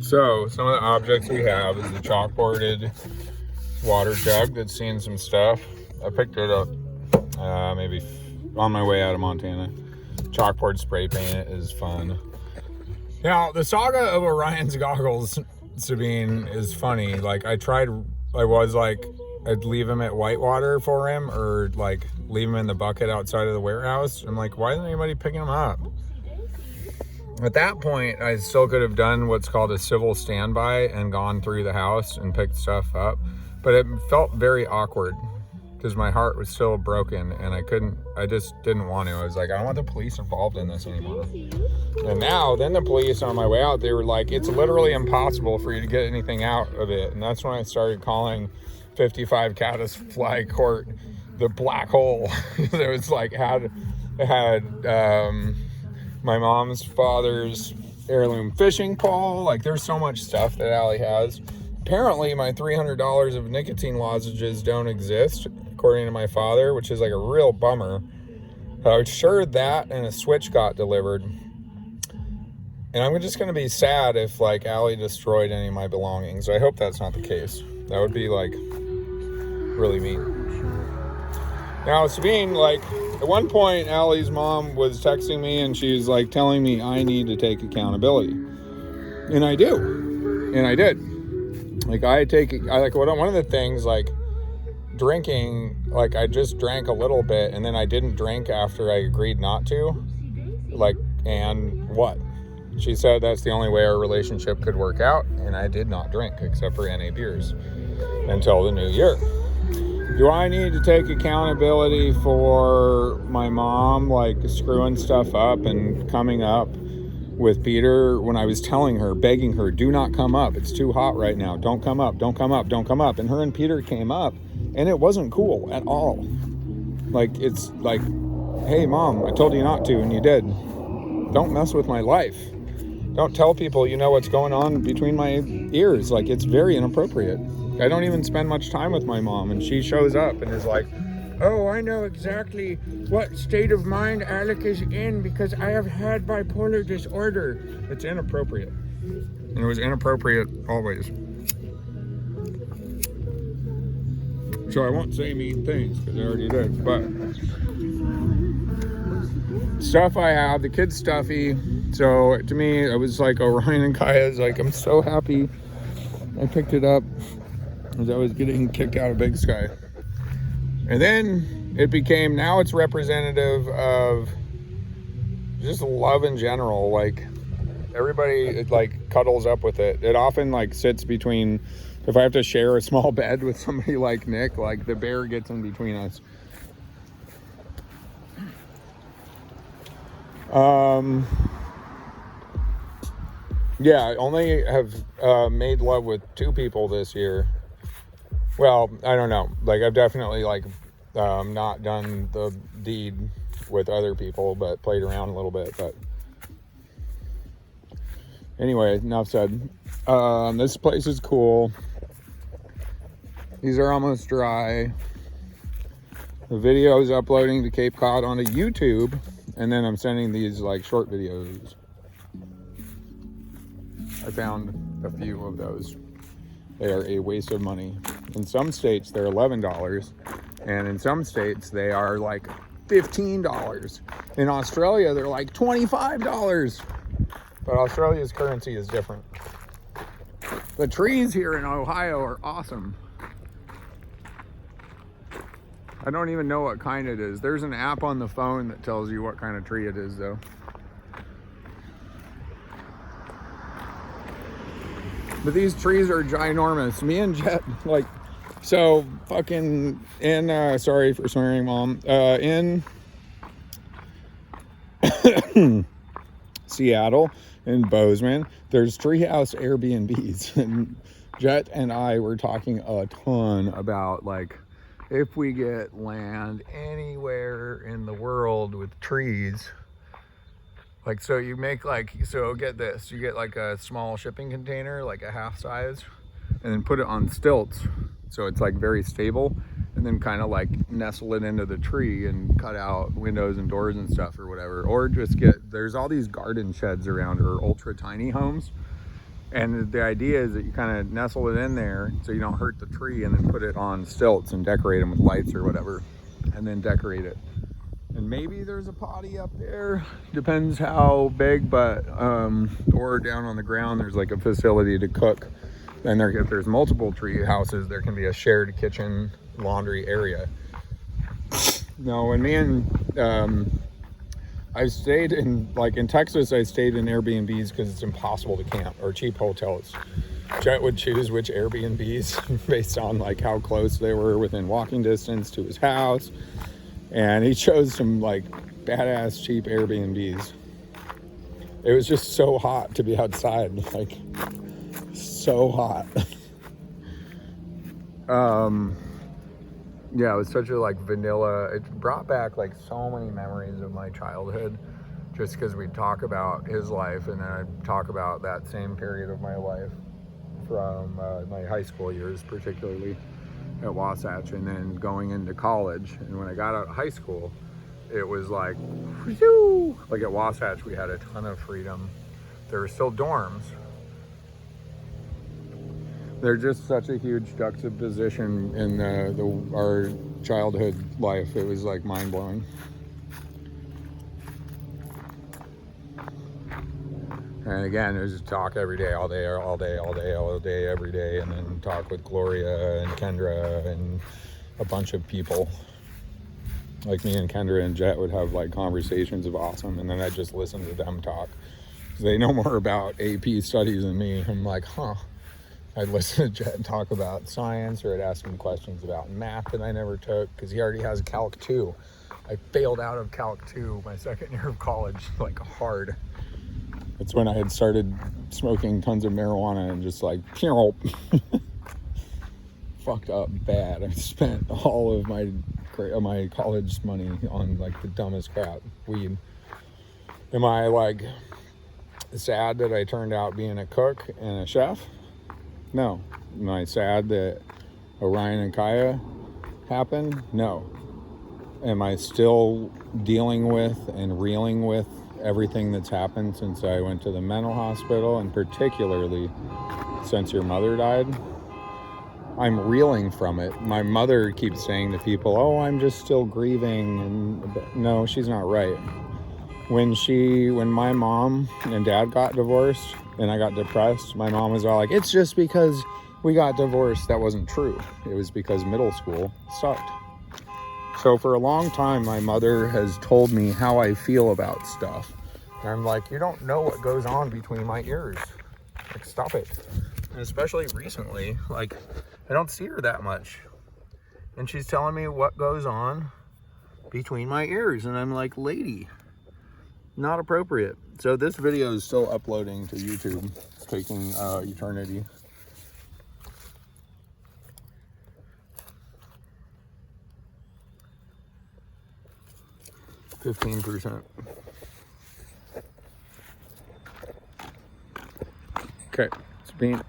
So some of the objects we have is the chalkboarded water jug that's seen some stuff. I picked it up maybe on my way out of Montana. Chalkboard spray paint is fun. Now, the saga of Orion's goggles, Sabine, is funny. Like, I'd leave him at Whitewater for him, or like leave him in the bucket outside of the warehouse. I'm like, why isn't anybody picking him up? At that point, I still could have done what's called a civil standby and gone through the house and picked stuff up, but it felt very awkward because my heart was still broken and I just didn't want to. I was like, I don't want the police involved in this anymore. And then the police on my way out, they were like, it's literally impossible for you to get anything out of it. And that's when I started calling 55 Caddisfly Court the black hole. It was like, had my mom's father's heirloom fishing pole. Like, there's so much stuff that Allie has. Apparently, my $300 of nicotine lozenges don't exist, according to my father, which is like a real bummer. I was sure that and a Switch got delivered. And I'm just going to be sad if, like, Allie destroyed any of my belongings. I hope that's not the case. That would be, like, really mean. Now, Sabine, like, at one point, Allie's mom was texting me and she's like telling me I need to take accountability. And I do. And I did. Like, one of the things, like, drinking, like, I just drank a little bit and then I didn't drink after I agreed not to. Like, and what? She said that's the only way our relationship could work out, and I did not drink except for NA beers until the new year. Do I need to take accountability for my mom, like, screwing stuff up and coming up with Peter when I was telling her, begging her, do not come up. It's too hot right now. Don't come up. Don't come up. Don't come up. And her and Peter came up, and it wasn't cool at all. Like, it's like, hey, Mom, I told you not to, and you did. Don't mess with my life. Don't tell people you know what's going on between my ears. Like, it's very inappropriate. I don't even spend much time with my mom, and she shows up and is like, oh, I know exactly what state of mind Alec is in because I have had bipolar disorder. It's inappropriate. And it was inappropriate always. So I won't say mean things because I already did, but stuff I have, the kid's stuffy. So to me, it was like Orion and Kaya's like, I'm so happy I picked it up as I was getting kicked out of Big Sky. And then it became, now it's representative of just love in general. Like, everybody, it like cuddles up with it. It often like sits between, if I have to share a small bed with somebody like Nick, like the bear gets in between us. Yeah, I only have made love with 2 people this year. Well, I don't know. Like, I've definitely, like, not done the deed with other people, but played around a little bit. But anyway, enough said. This place is cool. These are almost dry. The video is uploading to Cape Cod onto YouTube, and then I'm sending these, like, short videos. I found a few of those. They are a waste of money. In some states, they're $11, and in some states, they are like $15. In Australia, they're like $25. But Australia's currency is different. The trees here in Ohio are awesome. I don't even know what kind it is. There's an app on the phone that tells you what kind of tree it is, though. But these trees are ginormous. Me and Jet, like, so fucking in, sorry for swearing, Mom, in Seattle, in Bozeman, there's treehouse Airbnbs. And Jet and I were talking a ton about, like, if we get land anywhere in the world with trees, like, so you make, like, so get this, you get like a small shipping container, like a half size, and then put it on stilts so it's like very stable, and then kind of like nestle it into the tree and cut out windows and doors and stuff or whatever. Or just get, there's all these garden sheds around, or ultra tiny homes, And the idea is that you kind of nestle it in there so you don't hurt the tree, and then put it on stilts and decorate them with lights or whatever, and then decorate it. And maybe there's a potty up there, depends how big, but or down on the ground there's like a facility to cook. And there, if there's multiple tree houses, there can be a shared kitchen laundry area. Now, when me and I've stayed in, like in Texas, I stayed in Airbnbs because it's impossible to camp, or cheap hotels. Jet would choose which Airbnbs based on like how close they were within walking distance to his house. And he chose some like badass cheap Airbnbs. It was just so hot to be outside, like so hot. Yeah, it was such a like vanilla, it brought back like so many memories of my childhood, just because we'd talk about his life, and then I'd talk about that same period of my life from my high school years, particularly at Wasatch, and then going into college. And when I got out of high school, it was like, whew, like at Wasatch we had a ton of freedom. There were still dorms. They're just such a huge juxtaposition in our childhood life. It was like mind-blowing. And again, it was just talk every day, all day, every day, and then talk with Gloria and Kendra and a bunch of people. Like me and Kendra and Jet would have like conversations of awesome, and then I'd just listen to them talk. They know more about AP studies than me. I'm like, huh. I'd listen to Jet talk about science, or I'd ask him questions about math that I never took, because he already has Calc 2. I failed out of Calc 2 my second year of college, like hard. It's when I had started smoking tons of marijuana and just like, fucked up bad. I spent all of my college money on like the dumbest crap, weed. Am I like sad that I turned out being a cook and a chef? No. Am I sad that Orion and Kaya happened? No. Am I still dealing with and reeling with everything that's happened since I went to the mental hospital, and particularly since your mother died? I'm reeling from it. My mother keeps saying to people, oh, I'm just still grieving, and no, she's not right. When my mom and dad got divorced and I got depressed, my mom was all like, it's just because we got divorced. That wasn't true. It was because middle school sucked. So for a long time, my mother has told me how I feel about stuff. And I'm like, you don't know what goes on between my ears. Like, stop it. And especially recently, like, I don't see her that much. And she's telling me what goes on between my ears. And I'm like, lady, not appropriate. So this video is still uploading to YouTube. It's taking eternity. %. Okay, it's being